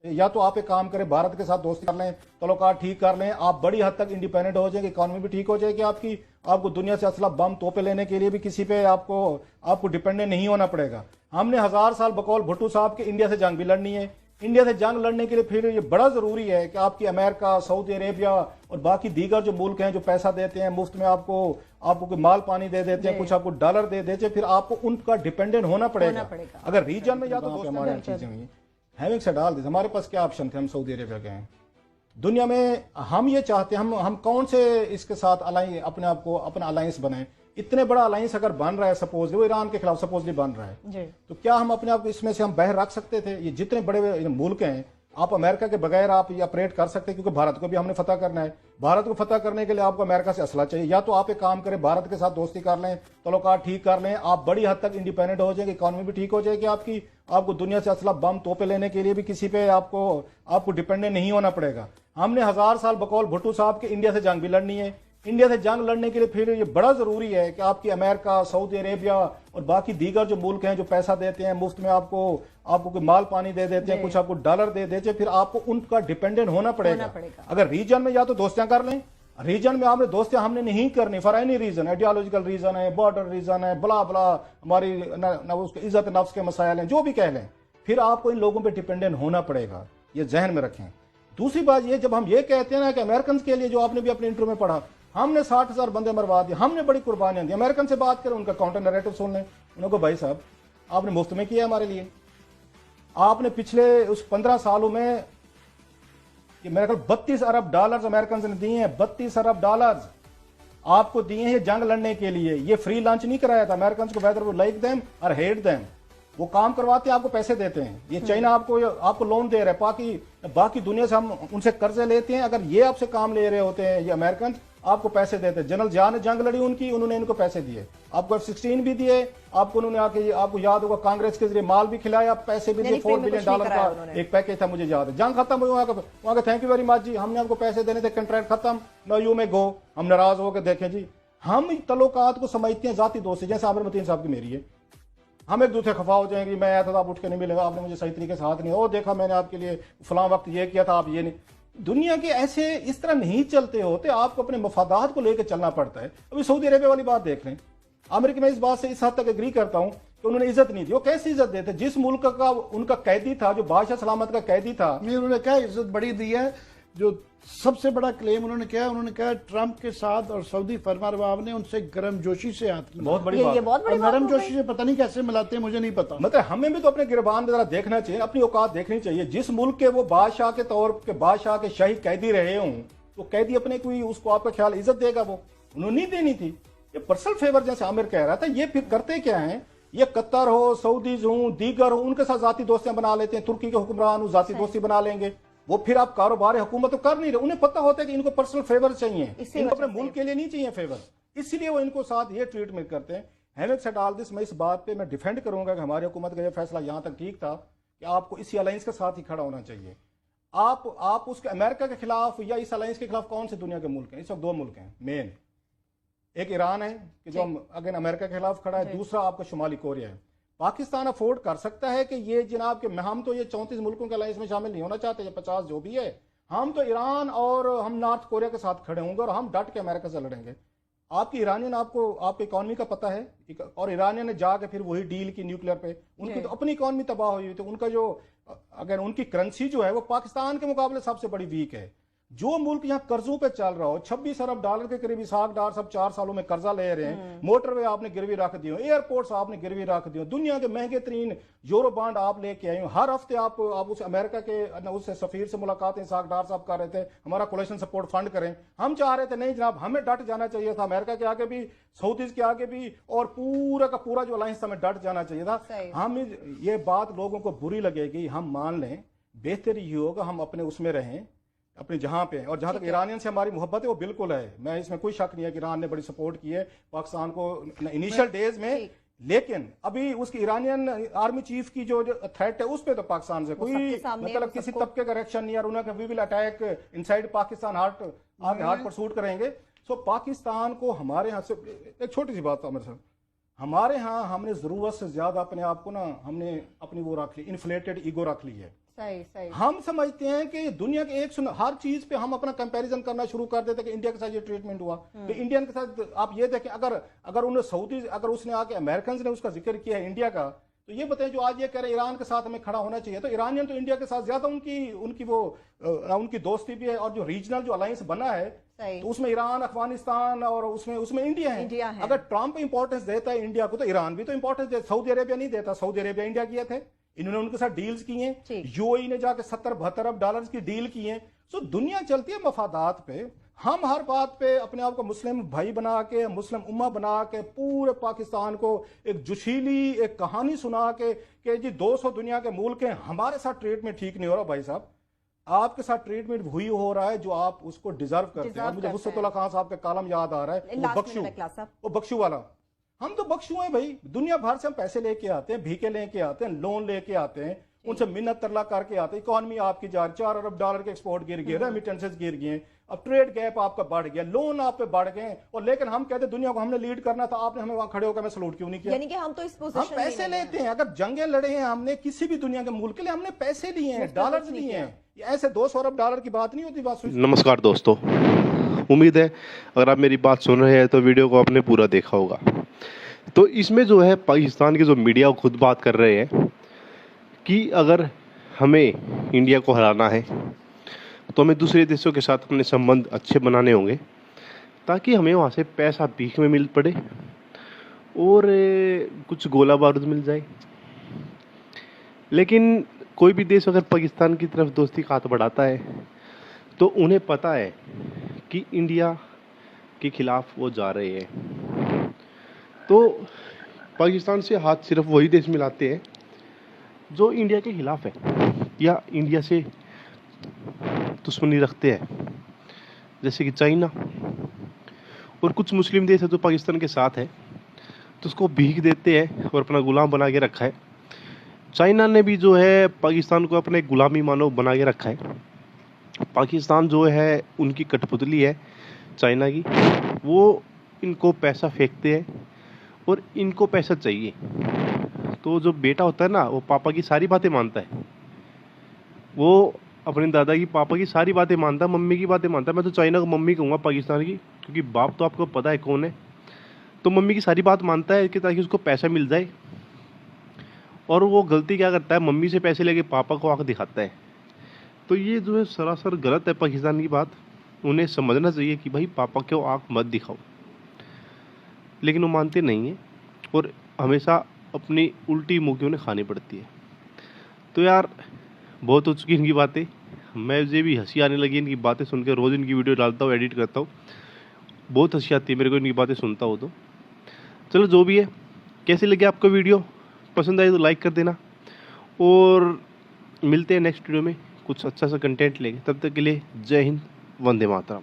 या तो आप एक काम करें, भारत के साथ दोस्ती कर लें, तल्लुकात ठीक कर लें, आप बड़ी हद तक इंडिपेंडेंट हो जाएंगे, इकॉनमी भी ठीक हो जाएगी आपकी, आपको दुनिया से असला बम तोपे लेने के लिए भी किसी पे आपको डिपेंडेंट नहीं होना पड़ेगा। हमने 1000 साल बकौल भुट्टो साहब के इंडिया से जंग भी लड़नी है। इंडिया से जंग लड़ने के लिए फिर ये बड़ा जरूरी है कि आपकी अमेरिका, सऊदी अरेबिया और बाकी दीगर जो मुल्क हैं जो पैसा देते हैं मुफ्त में, आपको कोई माल पानी दे देते हैं, कुछ आपको डॉलर दे देते हैं, फिर आपको उनका डिपेंडेंट होना पड़ेगा। अगर रीजन में या तो हमारे यहाँ चीजें हुई हैविंग से डाल दी, हमारे पास क्या ऑप्शन थे, हम सऊदी अरेबिया गए हैं। दुनिया में हम ये चाहते हैं हम कौन से इसके साथ अलाइन अपने आप को अपना अलायंस बनाए। इतने बड़ा अलायंस अगर बन रहा है, सपोज वो ईरान के खिलाफ सपोजली बन रहा है, तो क्या हम अपने आप को इसमें से हम बाहर रख सकते थे? ये जितने बड़े मुल्क हैं, आप अमेरिका के बगैर आप ये ऑपरेट कर सकते हैं, क्योंकि भारत को भी हमने फतह करना है। भारत को फतह करने के लिए आपको अमेरिका से असला चाहिए। या तो आप एक काम करें, भारत के साथ दोस्ती कर लें, तल्लुकात ठीक कर लें, आप बड़ी हद तक इंडिपेंडेंट हो जाएंगे, इकॉनमी भी ठीक हो जाएगी आपकी, आपको दुनिया से असला बम तोपे लेने के लिए भी किसी पे आपको डिपेंडेंट नहीं होना पड़ेगा। हमने 1000 साल बकौल भुट्टो साहब के इंडिया से जंग भी लड़नी है। इंडिया से जंग लड़ने के लिए फिर ये बड़ा जरूरी है कि आपकी अमेरिका, सऊदी अरेबिया और बाकी दीगर जो मुल्क हैं जो पैसा देते हैं मुफ्त में, आपको कोई माल पानी दे देते हैं, कुछ आपको डॉलर दे देते हैं, फिर आपको उनका डिपेंडेंट होना पड़ेगा। अगर रीजन में या तो दोस्तियां कर लें, रीजन में आपने दोस्तियां हमने नहीं करनी for any reason, ideological reason है, बॉर्डर रीजन है, बला बला हमारी उसके इज्जत नफ्स के मसाइल हैं, जो भी कह लें, फिर आपको इन लोगों पर डिपेंडेंट होना पड़ेगा। ये जहन में रखें। दूसरी बात ये, जब हम ये कहते हैं ना कि अमेरिकन के लिए, जो आपने भी अपने इंटरव्यू में पढ़ा, हमने 60,000 बंदे मरवा दिए, हमने बड़ी कुर्बानियां दी। अमेरिकन से बात करें, उनका काउंटर नैरेटिव सुन लें, उनको भाई साहब आपने मुफ्त में किया हमारे लिए, आपने पिछले उस 15 सालों में ये मेरे ख्याल 32 अरब डॉलर अमेरिकन ने दिए हैं। 32 अरब डॉलर आपको दिए हैं जंग लड़ने के लिए। ये फ्री लंच नहीं कराया था अमेरिकन को, वेदर वो लाइक देम और हेट देम, वो काम करवाते हैं, आपको पैसे देते हैं। ये चाइना आपको लोन दे रहा है, बाकी दुनिया से हम उनसे कर्जे लेते हैं। अगर ये आपसे काम ले रहे होते हैं, ये अमेरिकन आपको पैसे देते हैं। जनरल जहां ने जंग लड़ी उनकी, उन्होंने इनको पैसे दिए, आपको F-16 भी दिए, आपको उन्होंने आके, आपको याद होगा कांग्रेस के जरिए माल भी खिलाया, पैसे भी दिए, $4 बिलियन का एक पैकेज था, मुझे याद है। जंग खत्म हुई वहां का थैंक यू वेरी मच जी, हमने आपको पैसे देने थे, कंट्रैक्ट खत्म, नो यू में गो। हम नाराज होकर देखें जी, हम तल्लुकात को समझते हैं जाती दोस्ती, जैसे आमिर मतीन साहब की मेरी है। हम एक दूसरे खफा हो जाएंगे, मैं आया था आप उठ के नहीं मिलेगा, आपने मुझे सही तरीके से हाथ नहीं, ओ देखा मैंने आपके लिए फलां वक्त ये किया था, आप ये नहीं। दुनिया के ऐसे इस तरह नहीं चलते होते, आपको अपने मफादात को लेकर चलना पड़ता है। अभी सऊदी अरेबिया वाली बात देख लें, अमेरिका में इस बात से इस हद तक एग्री करता हूं कि उन्होंने इज्जत नहीं दी। वो कैसी इज्जत देते? जिस मुल्क का उनका कैदी था, जो बादशाह सलामत का कैदी था, उन्होंने क्या इज्जत बड़ी दी है। जो सबसे बड़ा क्लेम उन्होंने कहा ट्रंप के साथ और सऊदी फरमारवाब ने उनसे गर्मजोशी से हाथ मिलाया। बहुत बड़ी बात। और गर्मजोशी से पता नहीं कैसे मिलाते हैं, मुझे नहीं पता। मतलब हमें भी तो अपने गिरबान जरा देखना चाहिए, अपनी औकात देखनी चाहिए। जिस मुल्क के वो बादशाह के तौर के बादशाह के शाही कैदी रहे हों, तो कैदी अपने कोई उसको आपका ख्याल इज्जत देगा? वो उन्होंने नहीं देनी थी। ये पर्सनल फेवर जैसे आमिर कह रहा था, ये फिर करते क्या है, ये कतर हो, सऊदीज हो, दीगर हो, उनके साथ जाती दोस्तियां बना लेते हैं। तुर्की के हुक्मरान जाती दोस्ती बना लेंगे, वो फिर आप कारोबार हुकूमत तो कर नहीं रहे। उन्हें पता होता है कि इनको पर्सनल फेवर चाहिए, इनको अपने मुल्क के लिए नहीं चाहिए फेवर, इसलिए वो इनको साथ ये ट्रीटमेंट करते हैं। हैविंग सेड ऑल दिस, मैं इस बात पे मैं डिफेंड करूंगा कि हमारी हुकूमत का ये फैसला यहां तक ठीक था कि आपको इसी अलायंस के साथ ही खड़ा होना चाहिए। आप उसके अमेरिका के खिलाफ या इस अलायंस के खिलाफ कौन से दुनिया के मुल्क हैं? इस वक्त 2 मुल्क हैं मेन, एक ईरान है कि जो अगेन अमेरिका के खिलाफ खड़ा है, दूसरा आपका शुमाली कोरिया है। पाकिस्तान अफोर्ड कर सकता है कि ये जनाब के हम तो ये 34 मुल्कों के अलायंस में शामिल नहीं होना चाहते, ये 50 जो भी है, हम तो ईरान और हम नॉर्थ कोरिया के साथ खड़े होंगे और हम डट के अमेरिका से लड़ेंगे। आपकी ईरानियन आपको इकोनॉमी का पता है, और ईरानियन ने जाके फिर वही डील की न्यूक्लियर पे, उनकी तो अपनी इकोनॉमी तबाह हुई थी। उनका जो अगर उनकी करेंसी जो है वो पाकिस्तान के मुकाबले सबसे बड़ी वीक है। जो मुल्क यहाँ कर्जों पे चल रहा हो, 26 अरब डॉलर के करीब इसाक डार सब 4 सालों में कर्जा ले रहे हैं, मोटरवे आपने गिरवी रख दियो, एयरपोर्ट्स आपने गिरवी रख दियो, दुनिया के महंगे तरीन यूरो बॉन्ड आप लेके आए हो। हर हफ्ते आप उस अमेरिका के उससे सफीर से मुलाकात इसाक डार साहब कर रहे थे, हमारा कोलेशन सपोर्ट फंड करें। हम चाह रहे थे नहीं जनाब, हमें डट जाना चाहिए था, अमेरिका के आगे भी, सऊदीज के आगे भी, और पूरा का पूरा जो अलायंस हमें डट जाना चाहिए था। हम ये बात लोगों को बुरी लगेगी, हम मान लें, बेहतर ये होगा हम अपने उसमें रहें, अपने जहां पे। और जहां तक ईरानियन से हमारी मोहब्बत है वो बिल्कुल है, मैं इसमें कोई शक नहीं है कि ईरान ने बड़ी सपोर्ट की है पाकिस्तान को इनिशियल डेज में। लेकिन अभी उसकी ईरानियन आर्मी चीफ की जो थ्रेट है उस पर तो पाकिस्तान से कोई मतलब किसी तबके का रिएक्शन नहीं है। उन्होंने we will attack inside Pakistan, hot pursuit करेंगे। सो पाकिस्तान को हमारे यहाँ से एक छोटी सी बात आमिर साहब, हमारे यहाँ हमने जरूरत से ज्यादा अपने आप को ना, हमने अपनी वो रख ली, इन्फ्लेटेड ईगो रख ली है। सही सही। हम समझते हैं कि दुनिया के हर चीज पे हम अपना कंपैरिजन करना शुरू कर देते हैं कि इंडिया के साथ ये ट्रीटमेंट हुआ, तो इंडियन के साथ आप ये देखें, अगर उन्हें सऊदी, अगर उसने आके अमेरिकन ने उसका जिक्र किया है इंडिया का, तो ये बताएं जो आज ये कह रहे हैं ईरान के साथ हमें खड़ा होना चाहिए, तो ईरानियन तो इंडिया के साथ ज्यादा उनकी दोस्ती भी है, और जो रीजनल जो अलायंस बना है सही। तो उसमें ईरान, अफगानिस्तान और उसमें इंडिया है। अगर ट्रंप इंपॉर्टेंस देता है इंडिया को, तो ईरान भी तो इंपॉर्टेंस देता। सऊदी अरेबिया नहीं देता, सऊदी अरेबिया इंडिया किए थे, इन्होंने उनके साथ डील्स किए हैं, यूएई ने जाके 70-72 अरब डॉलर की डील की है। सो दुनिया चलती है मफादात पे। हम हर बात पे अपने आप को मुस्लिम भाई बना के, मुस्लिम उम्मा बना के पूरे पाकिस्तान को एक जोशीली एक कहानी सुना के कि जी 200 दुनिया के मुल्क हैं, हमारे साथ ट्रीटमेंट ठीक नहीं हो रहा। भाई साहब, आपके साथ ट्रीटमेंट हुई हो रहा है जो आप उसको डिजर्व करते हैं। मुझे वुसअतुल्लाह खान साहब का कॉलम याद आ रहा है, वो बख्शू वाला। हम तो बख्शू हैं भाई, दुनिया भर से हम पैसे लेके आते हैं, भीखे लेके आते हैं, लोन लेके आते हैं, उनसे मिन्नत तरला करके आते हैं। इकोनॉमी आपकी जा रही, 4 अरब डॉलर के एक्सपोर्ट गिर गए, रेमिटेंसेस गिर गए, अब ट्रेड गैप आपका बढ़ गया, लोन आप पे बढ़ गए, और लेकिन हम कहते हैं दुनिया को हमने लीड करना था, आपने हमें वहां खड़े होकर हमें सलूट क्यों नहीं किया? यानी कि हम तो इस पोजीशन हम पैसे लेते हैं, अगर जंगें लड़े हैं हमने किसी भी दुनिया के मुल्क के लिए, हमने पैसे लिए हैं, डॉलर लिए हैं, ऐसे 200 अरब डॉलर की बात नहीं होती। बात नमस्कार दोस्तों, उम्मीद है अगर आप मेरी बात सुन रहे हैं तो वीडियो को आपने पूरा देखा होगा। तो इसमें जो है पाकिस्तान की जो मीडिया खुद बात कर रहे हैं कि अगर हमें इंडिया को हराना है तो हमें दूसरे देशों के साथ अपने संबंध अच्छे बनाने होंगे, ताकि हमें वहाँ से पैसा भीख में मिल पड़े और कुछ गोला बारूद मिल जाए। लेकिन कोई भी देश अगर पाकिस्तान की तरफ दोस्ती का हाथ बढ़ाता है तो उन्हें पता है कि इंडिया के खिलाफ वो जा रहे हैं। तो पाकिस्तान से हाथ सिर्फ वही देश मिलाते हैं जो इंडिया के खिलाफ है या इंडिया से दुश्मनी रखते हैं, जैसे कि चाइना और कुछ मुस्लिम देश है जो पाकिस्तान के साथ है, तो उसको भीख देते हैं और अपना गुलाम बना के रखा है। चाइना ने भी जो है पाकिस्तान को अपने गुलामी मानव बना के रखा है। पाकिस्तान जो है उनकी कठपुतली है चाइना की, वो इनको पैसा फेंकते हैं और इनको पैसा चाहिए। तो जो बेटा होता है ना, वो पापा की सारी बातें मानता है, वो अपने दादा की पापा की सारी बातें मानता है, मम्मी की बातें मानता है। मैं तो चाइना को मम्मी कहूँगा पाकिस्तान की, क्योंकि बाप तो आपको पता है कौन है। तो मम्मी की सारी बात मानता है कि ताकि उसको पैसा मिल जाए, और वो गलती क्या करता है, मम्मी से पैसे लेके पापा को आंख दिखाता है। तो ये जो है सरासर गलत है पाकिस्तान की बात। उन्हें समझना चाहिए कि भाई पापा को आंख मत दिखाओ, लेकिन वो मानते नहीं हैं और हमेशा अपनी उल्टी मुँह उन्हें खानी पड़ती है। तो यार बहुत हो चुकी इनकी बातें, मुझे भी हंसी आने लगी इनकी बातें सुन के। रोज़ इनकी वीडियो डालता हूँ, एडिट करता हूँ, बहुत हंसी आती है मेरे को इनकी बातें सुनता हूँ। तो चलो जो भी है, कैसी लगी आपको वीडियो, पसंद आई तो लाइक कर देना, और मिलते हैं नेक्स्ट वीडियो में कुछ अच्छा सा कंटेंट लेके। तब तक के लिए जय हिंद, वंदे मातरम।